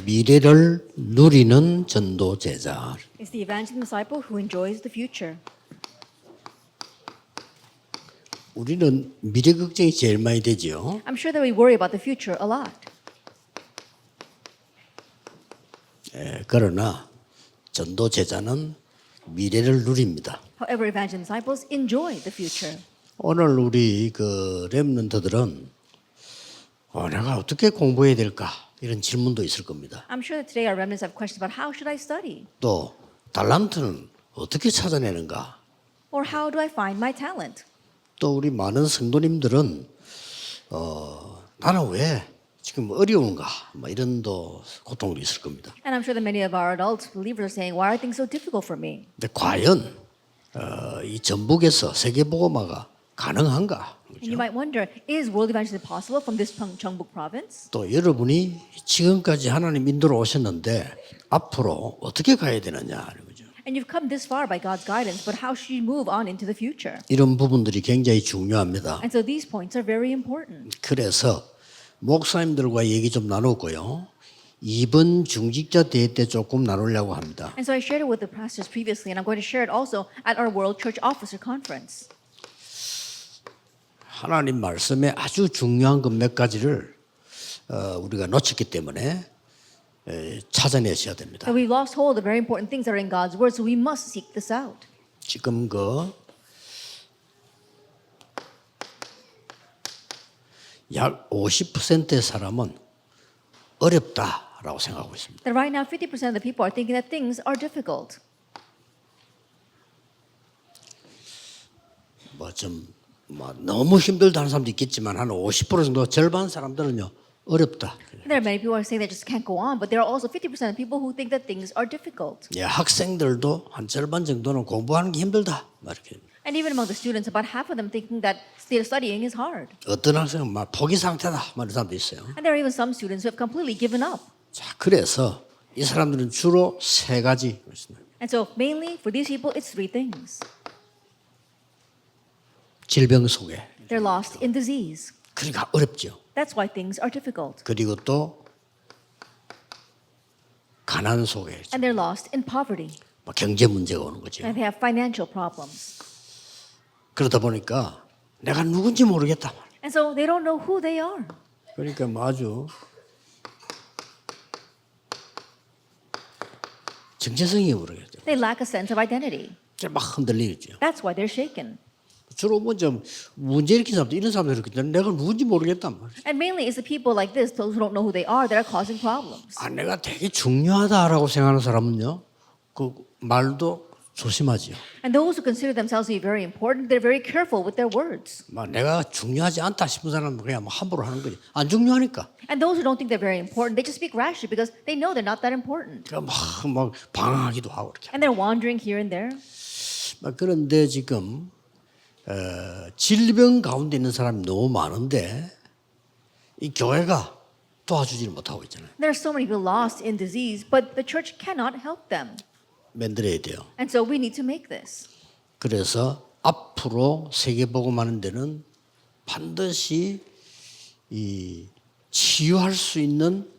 미래를 누리는 전도 제자. It's the evangelism disciple who enjoys the future. 우리는 미래 걱정이 제일 많이 되죠. I'm sure that we worry about the future a lot. 그러나 전도 제자는 미래를 누립니다. However, evangelism disciples enjoy the future. 오늘 우리 그 렘넌트들은 내가 어떻게 공부해야 될까 이런 질문도 있을 겁니다. I'm sure that today our remnants have questions about how should I study? 또 달란트는 어떻게 찾아내는가? Or how do I find my talent? 또 우리 많은 성도님들은 나는 왜 지금 어려운가? 뭐 이런 또 고통도 있을 겁니다. And I'm sure that many of our adult believers are saying, why are things so difficult for me? 근데 과연 이 전북에서 세계복음화가 가능한가? And you might wonder, is world evangelism possible from this Cheongbuk province? 또 여러분이 지금까지 하나님 인도로 오셨는데 앞으로 어떻게 가야 되느냐 하는 거죠. And you've come this far by God's guidance, but how should you move on into the future? 이런 부분들이 굉장히 중요합니다. And so these points are very important. 그래서 목사님들과 얘기 좀 나누고요. 이번 중직자 대회 때 조금 나누려고 합니다. And so I shared it with the pastors previously, and I'm going to share it also at our World Church Officer Conference. 하나님 말씀에 아주 중요한 것 몇 가지를 우리가 놓쳤기 때문에 찾아내셔야 됩니다. But we lost hold of very important things that are in God's Word, so we must seek this out. 지금 약 50%의 사람은 어렵다라고 생각하고 있습니다. That right now 50% of the people are thinking that things are difficult. 너무 힘들다는 사람도 있겠지만 한 50% 정도 절반 사람들은요 어렵다. There are many people who are saying they just can't go on, but there are also 50% of people who think that things are difficult. 예, 학생들도 한 절반 정도는 공부하는 게 힘들다. 이렇게. And even among the students, about half of them thinking that still studying is hard. 어떤 학생은 막 포기 상태다. 이런 사람도 있어요. And there are even some students who have completely given up. 자, 그래서 이 사람들은 주로 세 가지. And so mainly for these people, it's three things. 질병 속에. They're lost in disease. 그러니까 어렵죠. That's why things are difficult. 그리고 또 가난 속에 And they're lost in poverty. 경제 문제가 오는 거죠. And they have financial problems. 그러다 보니까 내가 누군지 모르겠다. And so they don't know who they are. 그러니까 아주 정체성이 모르겠죠. They lack a sense of identity. 막 흔들리죠. That's why they're shaken. 주로 먼저 문제 일으킨 사람들 이런 사람들 이렇게 내가 누군지 모르겠단 말이죠. And mainly it's the people like this, those who don't know who they are, that are causing problems. 내가 되게 중요하다라고 생각하는 사람은요, 그 말도 조심하지요. And those who consider themselves to be very important, they're very careful with their words. 내가 중요하지 않다 싶은 사람은 그냥 함부로 하는 거지. 안 중요하니까. And those who don't think they're very important, they just speak rashly because they know they're not that important. 그러니까 막 방황하기도 하고 이렇게. And they're wandering here and there. 그런데 지금 질병 가운데 있는 사람이 너무 많은데 이 교회가 도와주지를 못하고 있잖아요. There are so many people lost in disease, but the church cannot help them. 만들어야 돼요. And so we need to make this. 그래서 앞으로 세계복음하는 데는 반드시 이 치유할 수 있는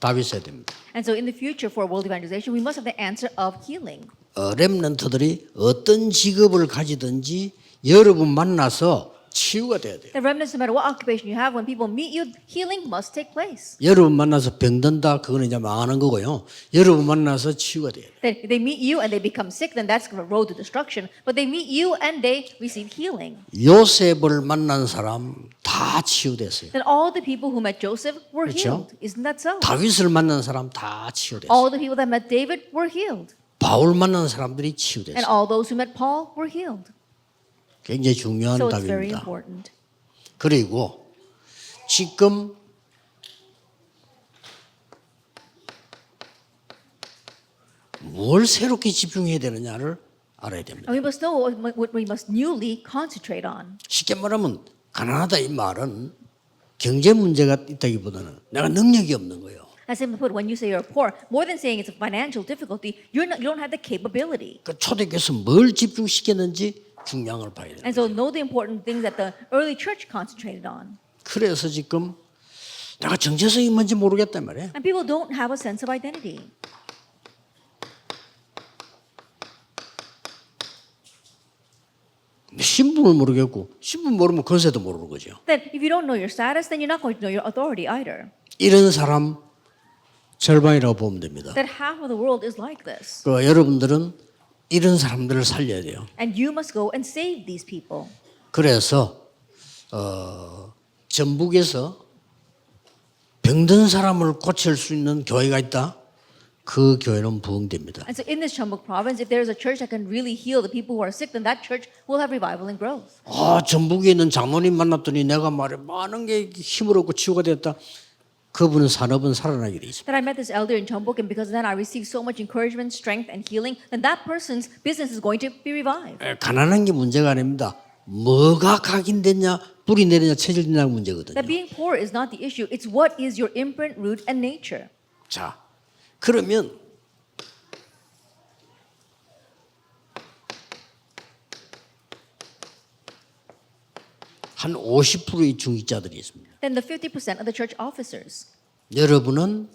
답이 있어야 됩니다. And so in the future for world evangelization, we must have the answer of healing. 렘넌트들이 어떤 직업을 가지든지 여러분 만나서 치유가 돼야 돼요. The remnants, no matter what occupation you have, when people meet you, healing must take place. 여러분 만나서 병든다 그거는 이제 망하는 거고요. 여러분 만나서 치유가 돼야 돼요. That they meet you and they become sick, then that's the road to destruction. But they meet you and they receive healing. 요셉을 만난 사람 다 치유됐어요. Then all the people who met Joseph were 그렇죠? healed. Isn't that so? 다윗을 만난 사람 다 치유됐어요. All the people that met David were healed. 바울 만난 사람들이 And 치유됐어요. all those who met Paul were healed. 굉장히 중요한 So it's very 답입니다. important. 그리고 지금 뭘 새롭게 집중해야 되느냐를 알아야 됩니다. And we must know what we must newly concentrate on. 쉽게 말하면 가난하다 이 말은 경제 문제가 있다기보다는 내가 능력이 없는 거예요. As simply put, when you say you're poor, more than saying it's a financial difficulty, you don't have the capability. 그 초대교회에서 뭘 집중시켰는지 중요한 걸 봐야 돼요. And so know the important things that the early church concentrated on. 그래서 지금 내가 정체성이 뭔지 모르겠단 말이에요. And people don't have a sense of identity. 신분을 모르겠고 신분 모르면 권세도 모르는 거죠. Then if you don't know your status, then you're not going to know your authority either. 이런 사람 절반이라고 보면 됩니다. That half of the world is like this. 여러분들은 이런 사람들을 살려야 돼요. And you must go and save these people. 그래서 전북에서 병든 사람을 고칠 수 있는 교회가 있다. 그 교회는 부흥됩니다. And so in this Chambok province, if there is a church that can really heal the people who are sick, then that church will have revival and growth. 전북에 있는 장로님 만났더니 내가 말해 많은 게 힘을 얻고 치유가 됐다. 그분은 산업은 살아나게 돼 있습니다. That I met this elder in Chambok, and because of that I received so much encouragement, strength, and healing, then that person's business is going to be revived. 가난한 게 문제가 아닙니다. 뭐가 각인됐냐, 뿌리 내리냐, 체질이냐 문제거든요. That being poor is not the issue. It's what is your imprint, root, and nature. 자, 그러면 한 50%의 중직자들이 있습니다. Then the 50% of the church officers. 여러분은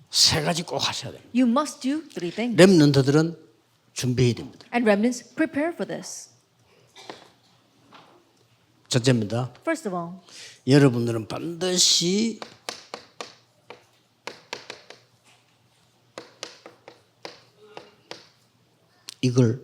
세 가지 꼭 하셔야 됩니다. You must do three things. 렘넌트들은 준비해야 됩니다. And remnants, prepare for this. 첫째입니다. First of all, 여러분들은 반드시 이걸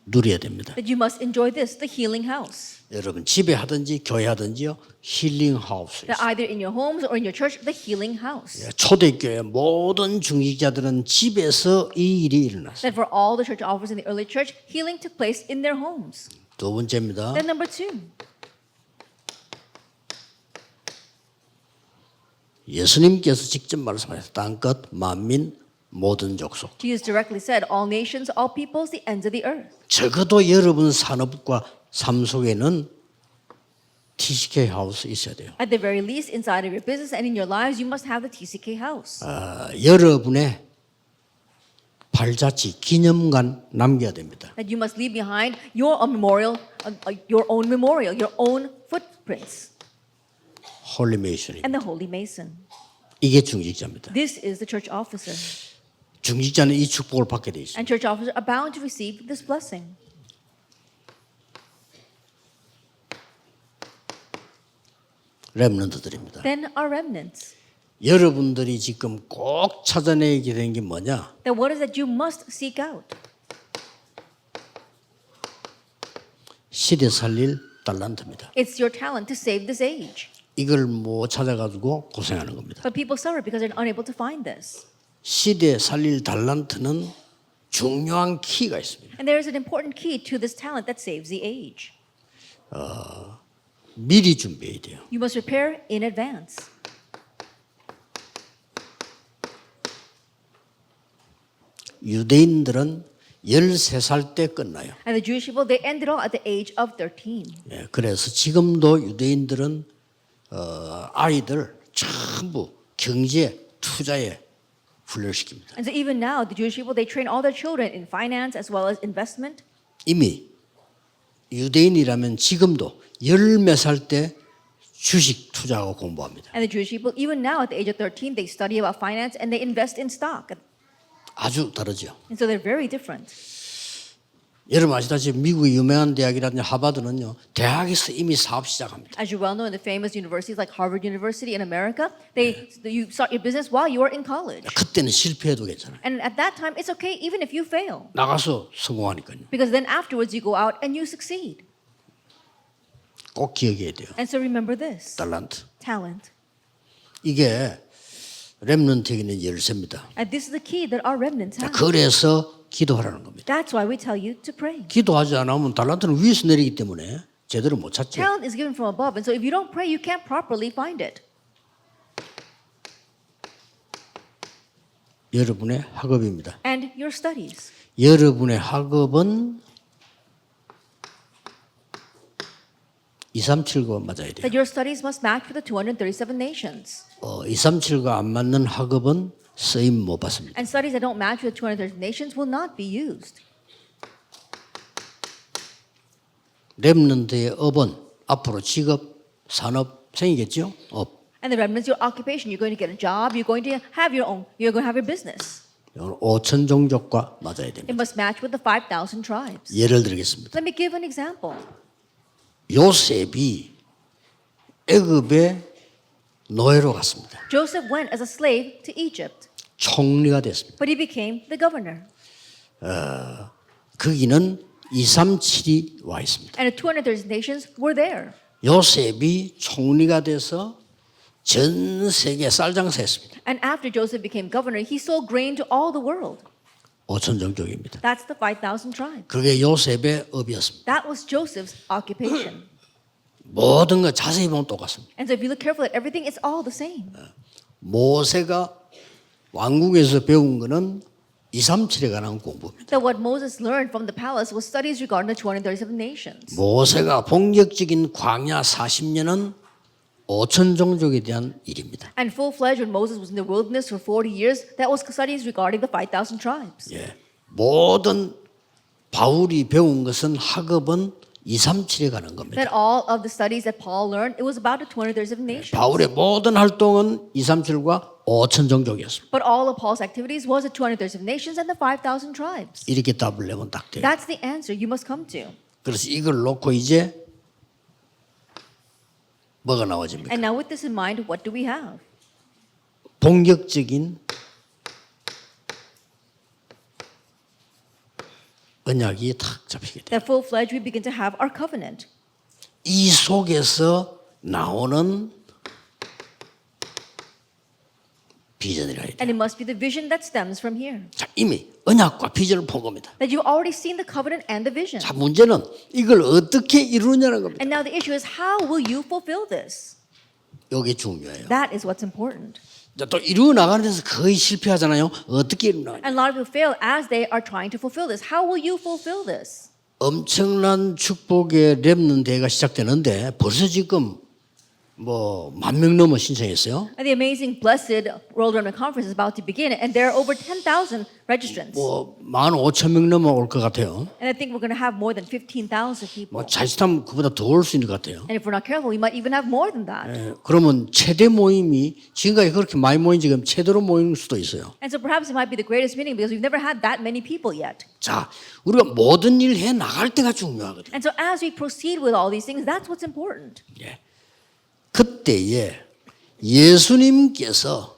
누려야 됩니다. that you must enjoy this, the healing house. 여러분 집에 하든지 교회 하든지요 힐링 하우스 That either in your homes or in your church, the healing house. 초대교회 모든 중직자들은 집에서 이 일이 일어났어요. That for all the church officers in the early church, healing took place in their homes. 두 번째입니다. Then number two, 예수님께서 직접 말씀하셨어요. 땅끝 만민 모든 족속. Jesus directly said, all nations, all peoples, the ends of the earth. 적어도 여러분 산업과 삶 속에는 TCK 하우스 있어야 돼요. At the very least, inside of your business and in your lives, you must have the TCK house. 여러분의 발자취, 기념관 남겨야 됩니다. That you must leave behind your memorial, your own memorial, your own footprints, 홀리메이션입니다. and the Holy Mason. 이게 중직자입니다. This is the church officer. 중직자는 이 축복을 받게 돼 있습니다. And church officers are bound to receive this blessing. 렘넌트들입니다. Then our remnants. 여러분들이 지금 꼭 찾아내게 된 게 뭐냐? Then what is that you must seek out? 시대 살릴 달란트입니다. It's your talent to save this age. 이걸 못 찾아가지고 고생하는 겁니다. But people suffer because they're unable to find this. 시대 살릴 달란트는 중요한 키가 있습니다. And there is an important key to this talent that saves the age. 미리 준비해야 돼요. You must prepare in advance. 유대인들은 13살 때 끝나요. And the Jewish people, they ended all at the age of 13. 예, 그래서 지금도 유대인들은 아이들 전부 경제, 투자에 훈련시킵니다. And so even now, the Jewish people, they train all their children in finance as well as investment. 이미 유대인이라면 지금도 10몇 살 때 주식 투자하고 공부합니다. And the Jewish people, even now at the age of 13, they study about finance and they invest in stock. 아주 다르죠. And so they're very different. 여러분 아시다시피 미국의 유명한 대학이라든지 하버드는요. 대학에서 이미 사업 시작합니다. As you well know, in the famous universities like Harvard University in America, you start your business while you are in college. 그때는 실패해도 괜찮아요. And at that time, it's okay even if you fail. 나가서 성공하니까요. Because then afterwards, you go out and you succeed. 꼭 기억해야 돼요. And so remember this, 달란트. talent. 이게 렘넌트에게는 열쇠입니다. And this is the key that our remnants have. 그래서 기도하라는 겁니다. That's why we tell you to pray. 기도하지 않으면 달란트는 위에서 내리기 때문에 제대로 못 찾죠. Talent is given from above, and so if you don't pray, you can't properly find it. 여러분의 학업입니다. And your studies. 여러분의 학업은 237과 맞아야 돼요. That your studies must match with the 237 nations. 237과 안 맞는 학업은 쓰임 못 받습니다. And studies that don't match with the 237 nations will not be used. 렘넌트의 업은 앞으로 직업 산업생이겠죠. 업. And the remnants, your occupation. You're going to get a job. You're going to have your own. You're going to have your business. 5천 종족과 맞아야 It 됩니다. must match with the 5,000 tribes. 예를 들겠습니다. Let me give an example. 요셉이 애굽의 노예로 갔습니다. Joseph went as a slave to Egypt, 총리가 됐습니다. but he became the governor. 거기는 237이 와 있습니다. And the 230 nations were there. 요셉이 총리가 돼서 전 세계 쌀 장사했습니다. And after Joseph became governor, he sold grain to all the world. 5천 종족입니다. That's the 5,000 tribes. 그게 요셉의 업이었습니다. That was Joseph's occupation. 모든 거 자세히 보면 똑같습니다. And so if you look carefully at everything, it's all the same. 모세가 왕국에서 배운 거는 237에 관한 공부입니다. That what Moses learned from the palace was studies regarding the 237 nations. 모세가 본격적인 광야 40년은 5천 종족에 대한 일입니다. And full-fledged, when Moses was in the wilderness for 40 years, that was studies regarding the 5,000 tribes. 예, 모든 바울이 배운 것은 학업은 237에 관한 겁니다. That all of the studies that Paul learned, it was about the 237 nations. 바울의 모든 활동은 237과 5천 종족이었습니다. But all of Paul's activities was the 237 nations and the 5,000 tribes. 이렇게 답을 내면 딱 돼요. That's the answer you must come to. 그래서 이걸 놓고 이제 뭐가 나와집니까? And now with this in mind, what do we have? 본격적인 언약이 탁 잡히게 돼요. That full-fledged, we begin to have our covenant. 이 속에서 나오는 비전이라 해야 And 돼요. it must be the vision that stems from here. 자, 이미 언약과 비전을 본 겁니다. That you've already seen the covenant and the vision. 자, 문제는 이걸 어떻게 이루느냐는 겁니다. And now the issue is, how will you fulfill this? 이게 중요해요. That is what's important. 자, 또 이루어 나가는 데서 거의 실패하잖아요. 어떻게 이루나요? And a lot of people fail as they are trying to fulfill this. How will you fulfill this? 엄청난 축복의 렘넌트 대회가 시작되는데 벌써 지금 뭐 10,000명 넘어 신청했어요. And the amazing Blessed World Remnant Conference is about to begin, and there are over 10,000 registrants. 뭐 15,000명 넘어 올 것 같아요. And I think we're going to have more than 15,000 people. 뭐 자칫하면 그보다 더 올 수 있는 것 같아요. And if we're not careful, we might even have more than that. 예, 그러면 최대 모임이 지금까지 그렇게 많이 모인 지금 최대로 모일 수도 있어요. And so perhaps it might be the greatest meeting because we've never had that many people yet. 자, 우리가 모든 일 해 나갈 때가 중요하거든요. And so as we proceed with all these things, that's what's important. 예. 그때에 예수님께서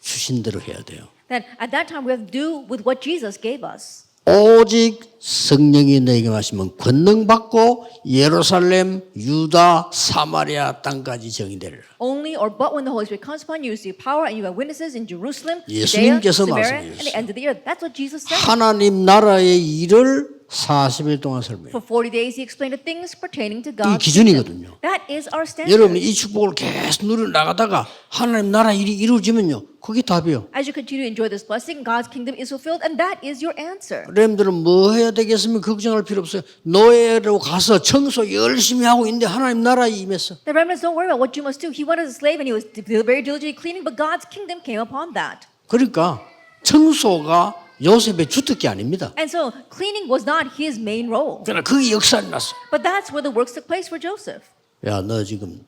주신 대로 해야 돼요. Then at that time, we have to do with what Jesus gave us. 오직 성령이 너에게 마시면 권능 받고 예루살렘, 유다, 사마리아 땅까지 정의되리라. Only or but when the Holy Spirit comes upon you, you receive power and you have witnesses in Jerusalem, Judea, 예수님께서 Samaria, 말씀해 and the end of the earth. That's what Jesus said. 하나님 나라의 일을 40일 동안 설명해요. For 40 days, he explained the things pertaining to 이 God's 기준이거든요. kingdom. That is our standard. 여러분이 이 축복을 계속 누려 나가다가 하나님 나라 일이 이루어지면요, 그게 답이에요. As you continue to enjoy this blessing, God's kingdom is fulfilled, and that is your answer. 렘들은 뭐 해야 되겠으면 걱정할 필요 없어요. 노예로 가서 청소 열심히 하고 있는데 하나님 나라에 임했어. The remnants don't worry about what you must do. He went as a slave and he was very diligently cleaning, but God's kingdom came upon that. 그러니까 청소가 요셉의 주특기 아닙니다. And so cleaning was not his main role. 그러나 그게 역사를 났어. But that's where the works took place for Joseph. 야, 너 지금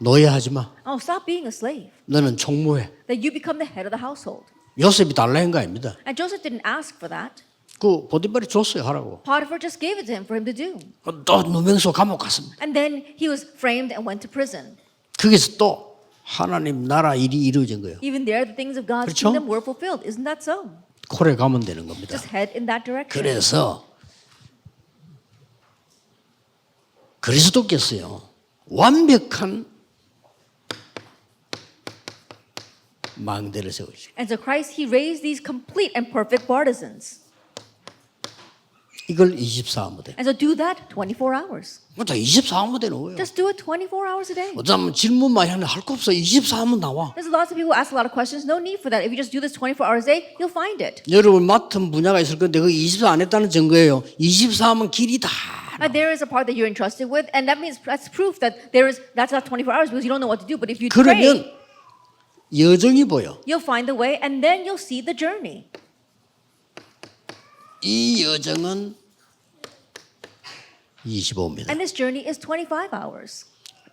노예하지 마. Oh, stop being a slave. 너는 총무해. That you become the head of the household. 요셉이 달라 한 거 아닙니다. And Joseph didn't ask for that. 그 보디발이 줬어요, 하라고. Potiphar just gave it to him for him to do. 또 누명소 감옥 갔습니다. And then he was framed and went to prison. 거기서 또 하나님 나라 일이 이루어진 거예요. Even there, the things of God's 그렇죠? kingdom were fulfilled. Isn't that so? 콜에 가면 되는 겁니다. Just head in that direction. 그래서 그리스도께서요, 완벽한 망대를 세우시고 And so Christ, he raised these complete and perfect partisans. 이걸 24무대. And so do that 24 hours. 다 24무대 넣어요. Just do it 24 hours a day. 어쩌면 질문 많이 하는데 할 거 없어. 24하면 나와. There's lots of people who ask a lot of questions. No need for that. If you just do this 24 hours a day, you'll find it. 여러분 맡은 분야가 있을 건데 그 24 안 했다는 증거예요. 24하면 길이 다. There is a part that you're entrusted with, and that means that's proof that that's not 24 hours because you don't know what to do. But if you 그러면 pray, 여정이 보여. you'll find the way, and then you'll see the journey. 이 여정은 25입니다. And this journey is 25 hours.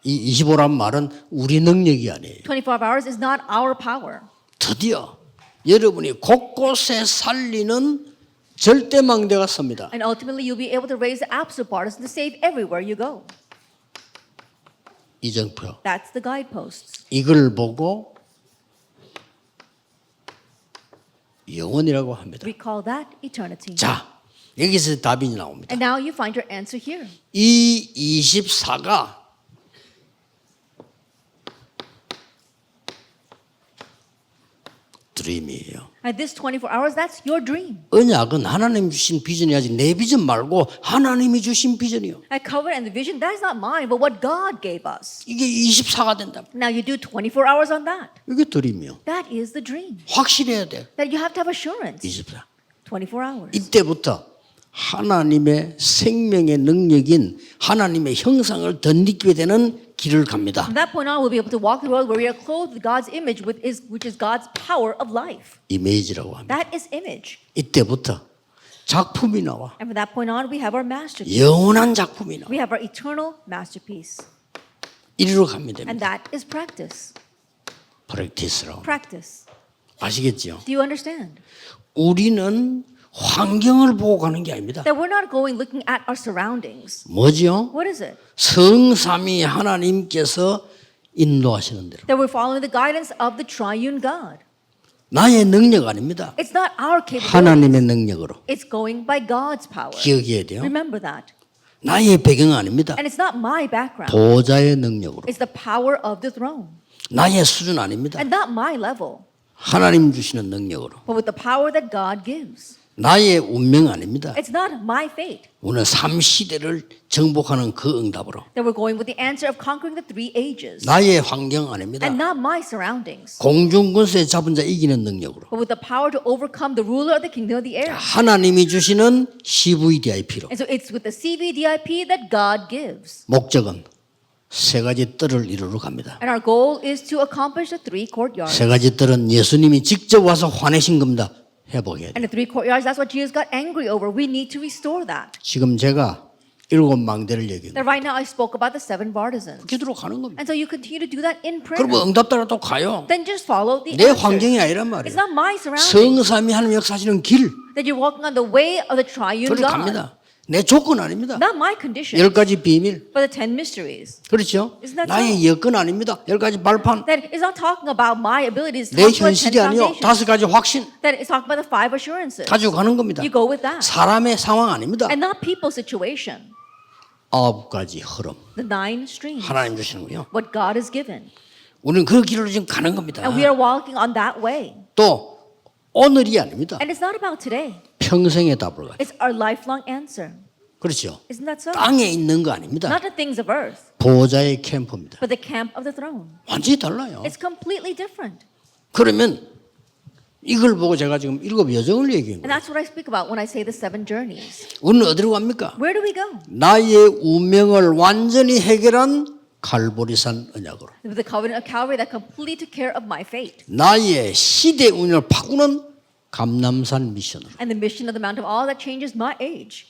이 25란 말은 우리 능력이 아니에요. 25 hours is not our power. 드디어 여러분이 곳곳에 살리는 절대망대가 섭니다. And ultimately, you'll be able to raise the absolute partisan to save everywhere you go. 이정표. That's the guideposts. 이걸 보고 영원이라고 합니다. We call that eternity. 자, 여기서 답이 나옵니다. And now you find your answer here. 이 24가 드림이에요. And this 24 hours, that's your dream. 언약은 하나님 주신 비전이야지 내 비전 말고 하나님이 주신 비전이요. A covenant and the vision, that is not mine, but what God gave us. 이게 24가 된다. Now you do 24 hours on that. 이게 드림이요. That is the dream. 확실해야 돼. That you have to have assurance. 24. 24 hours. 이때부터 하나님의 생명의 능력인 하나님의 형상을 덧입게 되는 길을 갑니다. From that point on, we'll be able to walk the road where we are clothed with God's image, which is God's power of life. 이미지라고 합니다. That is image. 이때부터 작품이 나와. And from that point on, we have our masterpiece. 영원한 작품이 나와. We have our eternal masterpiece. 이리로 가면 And 됩니다. that is practice. 프랙티스라고. Practice. 아시겠죠? Do you understand? 우리는 환경을 보고 가는 게 아닙니다. That we're not going looking at our surroundings. 뭐죠? What is it? 성삼위 하나님께서 인도하시는 대로. That we're following the guidance of the triune God. 나의 능력 아닙니다. It's not our capability. 하나님의 능력으로. It's going by God's power. 기억해야 돼요. Remember that. 나의 배경 아닙니다. And it's not my background. 보좌의 능력으로. It's the power of the throne. 나의 수준 아닙니다. And not my level, 하나님 주시는 능력으로. but with the power that God gives. 나의 운명 아닙니다. It's not my fate. 오늘 3시대를 정복하는 그 응답으로. That we're going with the answer of conquering the 3 ages. 나의 환경 아닙니다. And not my surroundings, 공중권세 잡은 자 이기는 능력으로. but with the power to overcome the ruler of the kingdom of the air. 하나님이 주시는 CVDIP로. And so it's with the CVDIP that God gives. 목적은 세 가지 뜰을 이루러 갑니다. And our goal is to accomplish the 3 courtyards. 세 가지 뜰은 예수님이 직접 와서 화내신 겁니다. 회복해야 돼요. And the 3 courtyards, that's what Jesus got angry over. We need to restore that. 지금 제가 7망대를 얘기해요. That right now I spoke about the 7 partisans. 기도로 가는 겁니다. And so you continue to do that in prayer. 그리고 응답 따라 또 가요. Then just follow the 내 answers. 환경이 아니란 It's 말이에요. not my surroundings. 성삼위 하나님 역사하시는 길. That you're walking on the way of the triune 저를 God. 갑니다. 내 조건 아닙니다. Not my condition, 10가지 비밀. but the 10 mysteries. 그렇죠? Isn't that 나의 여건 아닙니다. 10가지 발판. That is not talking about my abilities. It's 내 talking about 10 현실이 아니요. foundations. 5가지 확신 That is talking about the 5 assurances. 가지고 가는 겁니다. You go with that. 사람의 상황 아닙니다. And not people's situation. 9가지 흐름. The 9 streams. 하나님 주시는군요. What God has given. 우리는 그 길로 지금 가는 겁니다. And we are walking on that way. 또 오늘이 아닙니다. And it's not about today. 평생의 답을 가요. It's our lifelong answer. 그렇죠? Isn't that so? 땅에 있는 거 아닙니다. Not the things of earth, 보호자의 캠프입니다. but the camp of the throne. 완전히 달라요. It's completely different. 그러면 이걸 보고 제가 지금 7 여정을 얘기한 And 거예요. that's what I speak about when I say the 7 journeys. 우리는 어디로 갑니까? Where do we go? 나의 운명을 완전히 해결한 갈보리산 언약으로. With the covenant of Calvary that completely took care of my fate. 나의 시대 운영을 바꾸는 감남산 미션으로. And the mission of the Mount of Olives that changes my age.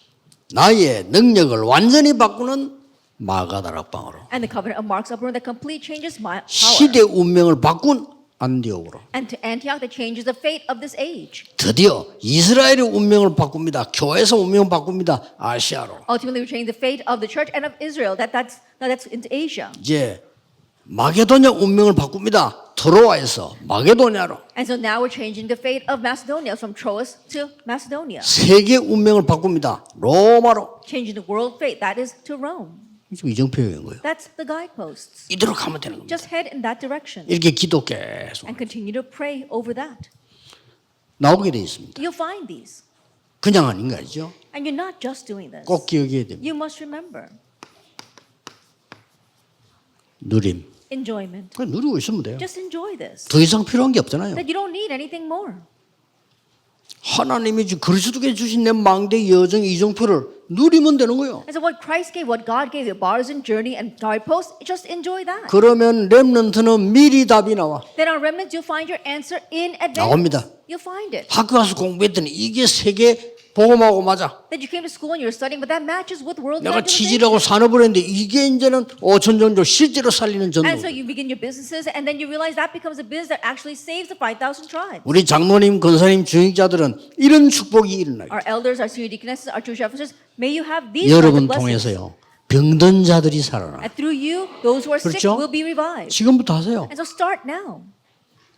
나의 능력을 완전히 바꾸는 마가다락방으로. And the covenant of Mark's upper room that completely changes my power. 시대 운명을 바꾼 안디옥으로. And to Antioch that changes the fate of this age. 드디어 이스라엘의 운명을 바꿉니다. 교회에서 운명을 바꿉니다. 아시아로. Ultimately, we change the fate of the church and of Israel. That's into Asia. 이제 마게도냐 운명을 바꿉니다. 트로아에서 마게도냐로. And so now we're changing the fate of Macedonia from Troas to Macedonia. 세계 운명을 바꿉니다. 로마로. Changing the world fate, that is to Rome. 지금 이정표인 거예요. That's the guideposts. 이대로 가면 되는 겁니다. Just head in that direction 이렇게 기도 계속 and continue to pray over that. 나오게 돼 있습니다. You'll find these. 그냥 아닌 거 아니죠? And you're not just doing this. 꼭 기억해야 됩니다. You must remember 누림. enjoyment. 그냥 누리고 있으면 돼요. Just enjoy this. 더 이상 필요한 게 없잖아요. That you don't need anything more. 하나님이 그리스도께 주신 내 망대 여정 이정표를 누리면 되는 거예요. And so what Christ gave, what God gave, the partisan journey and guideposts, just enjoy that. 그러면 렘넌트는 미리 답이 나와. Then on remnants, you'll find your answer in advance. 나옵니다. you'll find it. 학교 가서 공부했더니 이게 세계 복음하고 맞아. That you came to school and you're studying, but that matches with world 내가 evangelization. 지지라고 산업을 했는데 이게 이제는 전전조 실제로 살리는 전도. And so you begin your businesses, and then you realize that becomes a business that actually saves the 5,000 tribes. 우리 장로님, 권사님, 주임자들은 이런 축복이 일어나요. Our elders, our senior deaconesses, our church officers, may you have these kinds 여러분 of blessings. 통해서요. 병든 자들이 살아나. And through you, those who are sick 그렇죠? will be revived. 지금부터 하세요. And so start now.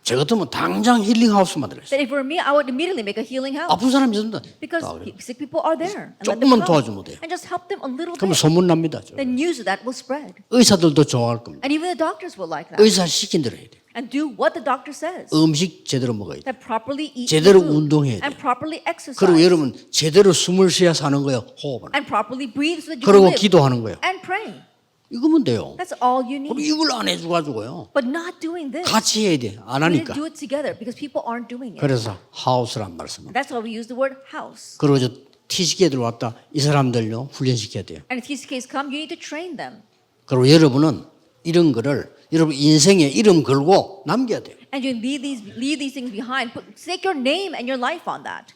저 같으면 당장 힐링하우스 만들었어요. That if it were me, I would immediately make a healing house. 아픈 사람이 있습니다. Because sick people are there. And let them 조금만 come. 도와주면 돼요. And just help them a little 그러면 bit. 소문 납니다. Then news of that will spread. 의사들도 좋아할 겁니다. And even the doctors will like that. 의사 시킨 대로 해야 돼요. And do what the doctor says. 음식 제대로 먹어야 돼요. That properly eat 제대로 the food. 운동해야 And 돼요. properly exercise. 그리고 여러분 제대로 숨을 쉬어야 사는 거예요. 호흡은. And properly breathe so that you 그리고 can live. 기도하는 거예요. And pray. 이거면 돼요. That's all you 그리고 need. 이걸 안 해줘가지고요. But not doing this. 같이 해야 돼. 안 We 하니까. didn't do it together because people aren't doing it. 그래서 하우스란 말씀을. That's why we use the word house. 그리고 저 TCK들 왔다. 이 사람들요 훈련시켜야 돼요. And if TCKs come, you need to train them. 그리고 여러분은 이런 거를 여러분 인생에 이름 걸고 남겨야 돼요. And you leave these things behind. Stake your name and your life on that.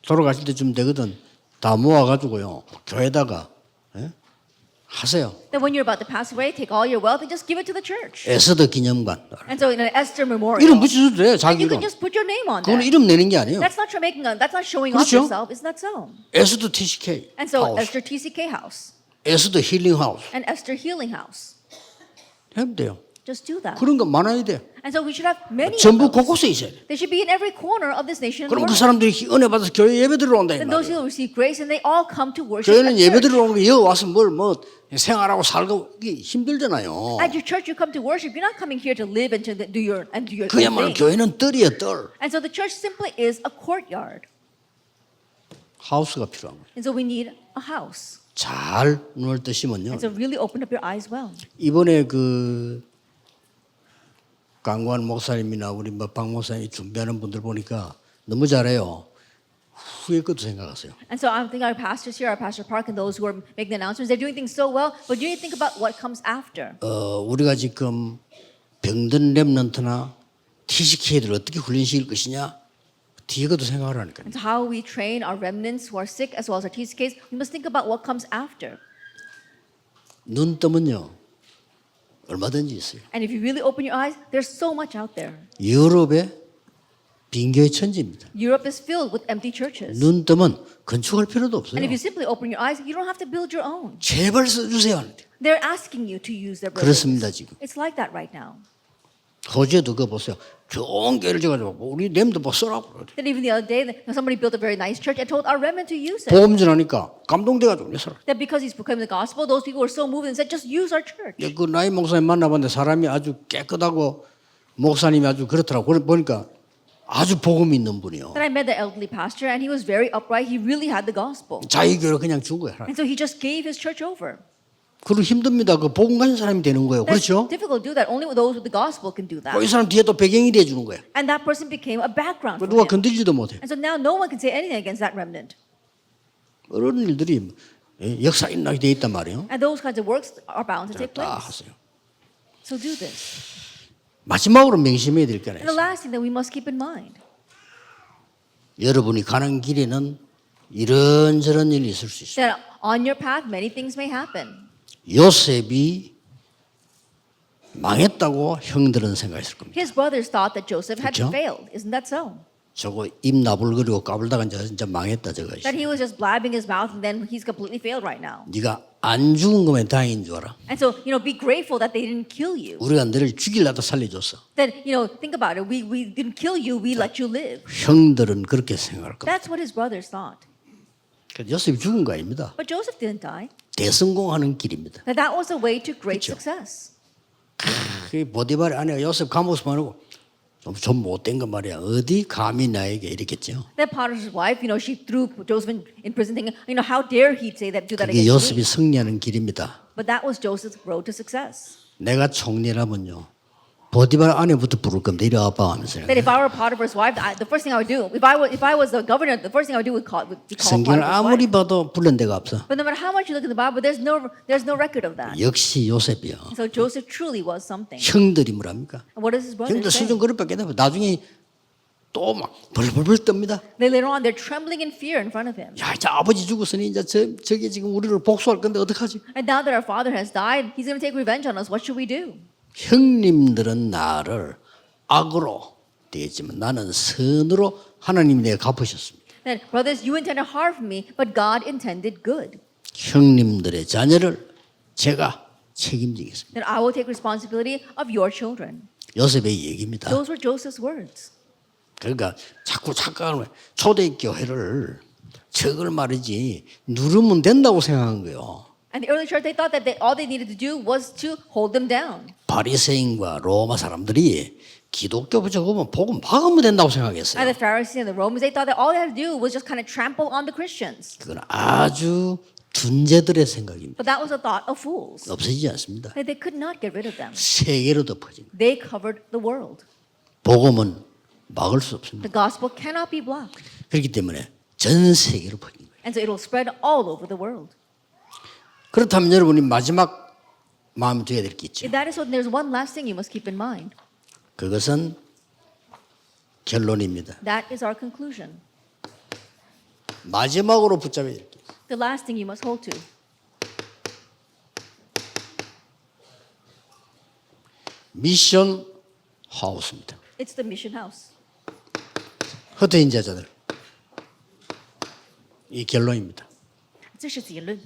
돌아가실 때쯤 되거든. 다 모아가지고요. 교회다가 예? 하세요. Then when you're about to pass away, take all your wealth and just give it to the church. 에스더 기념관. And so in an Esther memorial, 이름 붙여도 돼요. and 자기 you can 이름. just put your name on 그건 there. 이름 내는 게 아니에요. That's not that's not showing off 그렇죠? yourself. Isn't that so? 에스더 TCK And so 하우스. Esther TCK house 에스더 힐링 하우스. and Esther healing house. 하면 돼요. Just do that. 그런 거 많아야 돼. And so we should have many of 전부 those. 곳곳에 있어야 돼. They should be in every corner of this nation and the 그럼 그 world. 사람들이 은혜 받아서 교회 예배 들어온다 이 Then those 말이에요. who receive grace and they all come to worship 교회는 at 예배 church. 들어오는 게 여기 와서 뭘 생활하고 살고 이게 힘들잖아요. At your church, you come to worship. You're not coming here to live and to do your 그야말로 thing. 교회는 뜰이에요, 뜰. And so the church simply is a courtyard. 하우스가 필요한 거예요. And so we need a house. 잘 눈을 뜨시면요. And so really open up your eyes well. 이번에 그 강관 목사님이나 우리 박 목사님이 준비하는 분들 보니까 너무 잘해요. 후에 것도 생각하세요. And so I think our pastors here, our Pastor Park, and those who are making the announcements, they're doing things so well, but you need to think about what comes after. 우리가 지금 병든 렘넌트나 TCK들 어떻게 훈련시킬 것이냐 뒤에 것도 생각하라니까요. And so how we train our remnants who are sick as well as our TCKs, we must think about what comes after. 눈 뜨면요 얼마든지 있어요. And if you really open your eyes, there's so much out there. 유럽에 빈교의 천지입니다. Europe is filled with empty churches. 눈 뜨면 건축할 필요도 없어요. And if you simply open your eyes, you don't have to build your own. 제발 써주세요 하는데 They're asking you to use their 그렇습니다 buildings. 지금. It's like that right now. 호주에도 그거 보세요. 좋은 교회를 지어가지고 우리 렘도 뭐 써라고 그래. Then even the other day, somebody built a very nice church and told our remnant to use it. 보험 전하니까 감동돼가지고 내 사람. That because he's proclaiming the gospel, those people were so moved and said, just use our church. 그 나이 목사님 만나봤는데 사람이 아주 깨끗하고 목사님이 아주 그렇더라고. 그래 보니까 아주 복음 있는 분이요. Then I met the elderly pastor and he was very upright. He really had the gospel. 자기 교회를 그냥 준 거야. And so he just gave his church over. 그리고 힘듭니다. 그 복음 가진 사람이 되는 거예요. That's 그렇죠? difficult to do that. Only those with the gospel can do that. 이 사람 뒤에 또 배경이 돼주는 거야. And that person became a background for 누가 him. 건들지도 못해. And so now no one can say anything against that remnant. 그런 일들이 역사 인락이 돼 있단 말이에요. And those kinds of works are bound to take 다 place. 하세요. So do this. 마지막으로 명심해야 될 게 하나 And the 있어요. last thing that we must keep in mind. 여러분이 가는 길에는 이런저런 일이 있을 수 있어요. That on your path, many things may happen. 요셉이 망했다고 형들은 생각했을 겁니다. His brothers thought that Joseph had 그렇죠? failed. Isn't that so? 저거 입 나불거리고 까불다가 진짜 망했다 저거. That he was just blabbing his mouth and then he's completely failed right now. 네가 안 죽은 거면 다행인 줄 알아. And so, be grateful that they didn't kill you. 우리가 너를 죽이려다 살려줬어. That, think about it. We didn't kill you, we let you live. 형들은 그렇게 생각할 겁니다. That's what his brothers thought. 요셉이 죽은 거 아닙니다. But Joseph didn't die. 대성공하는 길입니다. That was the way to great 그렇죠. success. 그 보디발의 아내가 요셉 감옥에서 말하고 좀 못된 거 말이야. 어디 감히 나에게 이랬겠죠. That Potiphar's wife, she threw Joseph in prison thinking, how dare he say that, do that 그게 against 요셉이 me. 승리하는 길입니다. But that was Joseph's road to success. 내가 총리라면요. 보디발 아내부터 부를 겁니다. 이리 와봐 하면서. That if I were Potiphar's wife, the first thing I would do, if I was the governor, the first thing I would do would be call 성경을 Potiphar's 아무리 wife. 봐도 불른 데가 없어. But no matter how much you look in the Bible, there's no record of that. 역시 요셉이요. So Joseph truly was something. 형들이 뭐랍니까? And what does his brother 형들 say? 수준 그릇밖에 안 돼. 나중에 또 막 벌벌벌 떱니다. Then later on, they're trembling in fear in front of him. 야, 이제 아버지 죽었으니 이제 저게 지금 우리를 복수할 건데 어떡하지? And now that our father has died, he's going to take revenge on us. What should we do? 형님들은 나를 악으로 되겠지만 나는 선으로 하나님이 내가 갚으셨습니다. Then, brothers, you intended harm for me, but God intended good. 형님들의 자녀를 제가 책임지겠습니다. Then I will take responsibility of your children. 요셉의 얘기입니다. Those were Joseph's words. 그러니까 자꾸 착각하는 거예요. 초대교회를 저걸 말이지 누르면 된다고 생각한 거예요. And the early church, they thought that all they needed to do was to hold them down. 바리새인과 로마 사람들이 기독교 저거면 복음 막으면 된다고 And 생각했어요. the Pharisees and the Romans, they thought that all they had to do was just kind of trample on the Christians. 그건 아주 둔재들의 생각입니다. But that was a thought of fools. 없어지지 않습니다. That they could not get rid of them. 세계로 덮어진 거예요. They covered the world. 복음은 막을 수 없습니다. The gospel cannot be blocked. 그렇기 때문에 전 세계로 퍼진 거예요. And so it will spread all over the world. 그렇다면 여러분이 마지막 마음에 둬야 될 게 있죠. If that is so, then there's one last thing you must keep in mind. 그것은 결론입니다. That is our conclusion. 마지막으로 붙잡아야 될 게. The last thing you must hold to. 미션 하우스입니다. It's the mission house. 흩어진 자들. 이 결론입니다. 这是结论。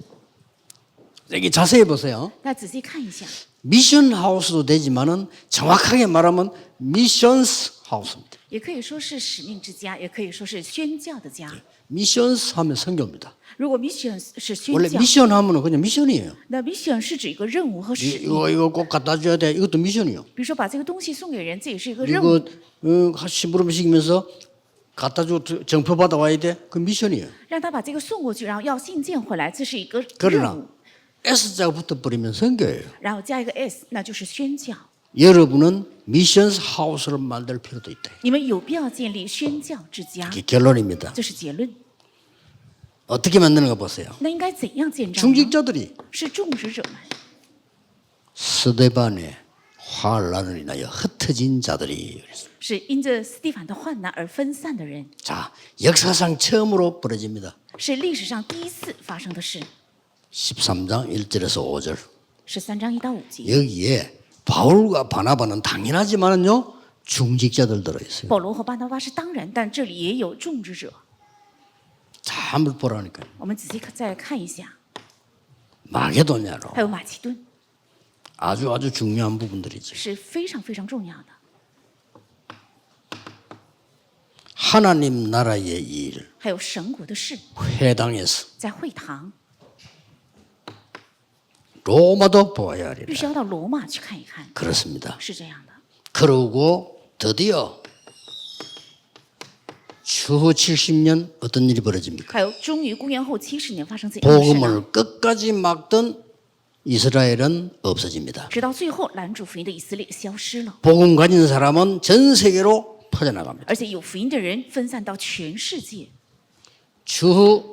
여기 자세히 보세요. 那仔细看一下， 미션 하우스도 되지만은 정확하게 말하면 미션스 하우스입니다. 也可以说是使命之家，也可以说是宣教的家。 미션스 하면 선교입니다. 如果 mission 是宣 원래 教， 미션 하면은 그냥 미션이에요. 那 mission 是指一个任务和使命。 이거 꼭 갖다 줘야 돼. 이것도 미션이요. 比如说把这个东西送给人，这也是一个任务。 이거 심부름 시키면서 갖다 줘 정표 받아 와야 돼. 그 미션이에요. 让他把这个送过去，然后要信件回来，这是一个任 그러나 务。 S자가 붙어버리면 선교예요. 然后加一个 s，那就是宣教。 여러분은 미션스 하우스를 만들 필요도 있다. 你们有必要建立宣教之家， 이게 결론입니다. 这是结论。 어떻게 만드는가 보세요. 那应该怎样建造呢？ 중직자들이 是种植者们， 스데반의 환란을 인하여 흩어진 자들이 그랬습니다. 是因着斯蒂凡的患难而分散的人， 자, 역사상 처음으로 벌어집니다. 是历史上第一次发生的事。 13장 1절에서 5절. 13章1到5节。 여기에 바울과 바나바는 당연하지만은요 중직자들 들어있어요. 保罗和巴拿巴是当然，但这里也有种植者。 자, 한번 보라니까요. 我们仔细再看一下， 마게도냐로 还有马其顿 아주 중요한 부분들이죠. 是非常非常重要的， 하나님 나라의 일, 还有神国的事， 회당에서 在会堂 로마도 보아야 必 하리라. 须要到罗马去看一看， 그렇습니다. 是这样的。 그러고 드디어 추후 70년 어떤 일이 벌어집니까? 还有，终于公元后70年发生怎样的事呢？ 복음을 끝까지 막던 이스라엘은 없어집니다. 直到最后，拦阻福音的以色列消失了， 복음 가진 사람은 전 세계로 퍼져나갑니다. 而且有福音的人分散到全世界。 추후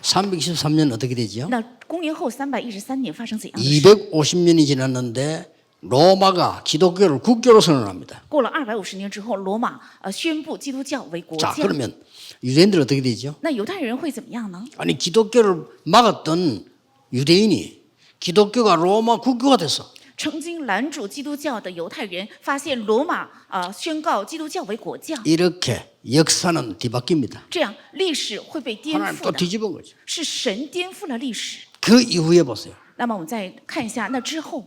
323년 어떻게 되지요? 那公元后313年发生怎样的事？ 250년이 지났는데 로마가 기독교를 국교로 선언합니다. 过了250年之后，罗马宣布基督教为国 자, 教。 그러면 유대인들 어떻게 되죠? 那犹太人会怎么样呢？ 아니 기독교를 막았던 유대인이 기독교가 로마 국교가 됐어. 曾经拦阻基督教的犹太人发现罗马宣告基督教为国教， 이렇게 역사는 뒤바뀝니다. 这样历史会被颠 하나님 覆 또 的， 뒤집은 거죠. 是神颠覆了历史。 그 이후에 보세요. 那么我们再看一下，那之后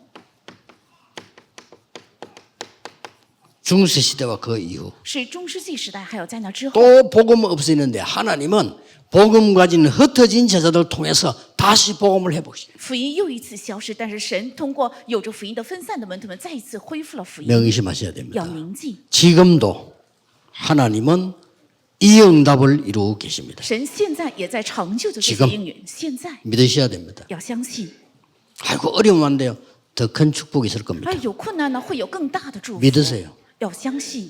중세 시대와 그 이후 是中世纪时代，还有在那之后， 또 복음 없어지는데 하나님은 복음 가진 흩어진 제자들 통해서 다시 복음을 회복시켜. 福音又一次消失，但是神通过有着福音的分散的门徒们，再一次恢复了福音。 명심하셔야 됩니다. 要铭记， 지금도 하나님은 이 응답을 이루고 계십니다. 神现在也在成就着这些 지금 应允。现在 믿으셔야 됩니다. 要相信， 아이고 어려우면 안 돼요. 더 큰 축복이 있을 겁니다. 有困难呢，会有更大的祝福。 믿으세요. 要相信，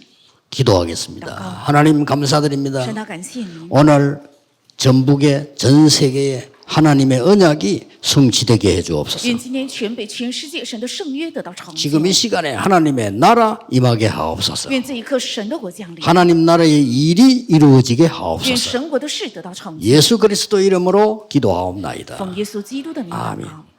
기도하겠습니다. 하나님 감사드립니다. 神啊，感谢您。 오늘 전북의 전 세계의 하나님의 언약이 성취되게 해주옵소서. 愿今天全北全世界神的圣约得到成就。 지금 이 시간에 하나님의 나라 임하게 하옵소서. 愿这一刻神的国降临， 하나님 나라의 일이 이루어지게 愿 하옵소서. 神国的事得到成就。 예수 그리스도 이름으로 기도하옵나이다. 奉耶稣基督的名祷 아멘. 告。